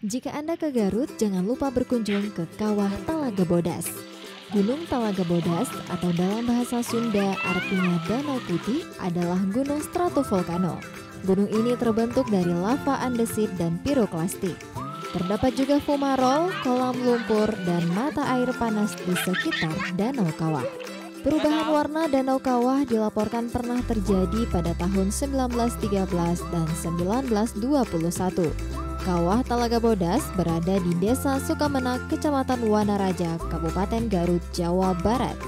Jika Anda ke Garut, jangan lupa berkunjung ke Kawah Talaga Bodas. Gunung Talaga Bodas atau dalam bahasa Sunda artinya Danau Putih adalah gunung stratovolcano. Gunung ini terbentuk dari lava andesit dan piroklastik. Terdapat juga fumarol, kolam lumpur, dan mata air panas di sekitar Danau Kawah. Perubahan warna Danau Kawah dilaporkan pernah terjadi pada tahun 1913 dan 1921. Kawah Talaga Bodas berada di Desa Sukamenak, Kecamatan Wanaraja, Kabupaten Garut, Jawa Barat.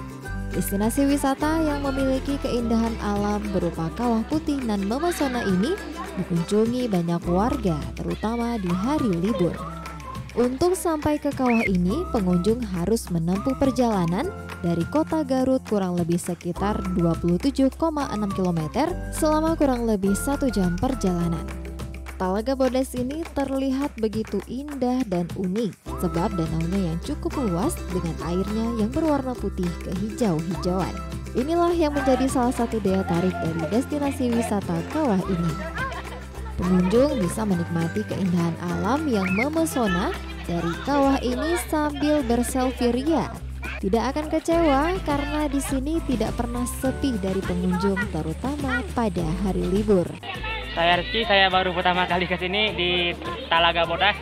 Destinasi wisata yang memiliki keindahan alam berupa kawah putih nan memesona ini dikunjungi banyak warga, terutama di hari libur. Untuk sampai ke kawah ini, pengunjung harus menempuh perjalanan dari kota Garut kurang lebih sekitar 27,6 km selama kurang lebih 1 jam perjalanan. Talaga Bodas ini terlihat begitu indah dan unik sebab danaunya yang cukup luas dengan airnya yang berwarna putih kehijau-hijauan. Inilah yang menjadi salah satu daya tarik dari destinasi wisata kawah ini. Pengunjung bisa menikmati keindahan alam yang memesona dari kawah ini sambil berselfie ria. Tidak akan kecewa karena di sini tidak pernah sepi dari pengunjung, terutama pada hari libur. Saya Rizky, saya baru pertama kali ke sini di Talaga Bodas.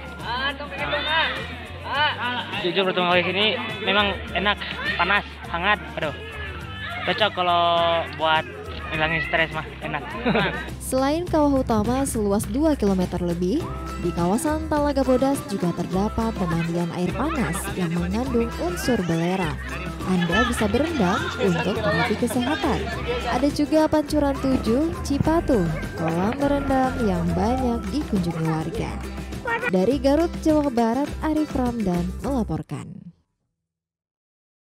Jujur pertama kali ke sini memang enak, panas, hangat. Aduh, cocok kalau buat hilangin stres mah, enak. Selain kawah utama seluas 2 km lebih, di kawasan Talaga Bodas juga terdapat pemandian air panas yang mengandung unsur belerang. Anda bisa berendam untuk terapi kesehatan. Ada juga Pancuran 7, Cipatung, kolam berendam yang banyak dikunjungi warga. Dari Garut, Jawa Barat, Arif Ramdan melaporkan.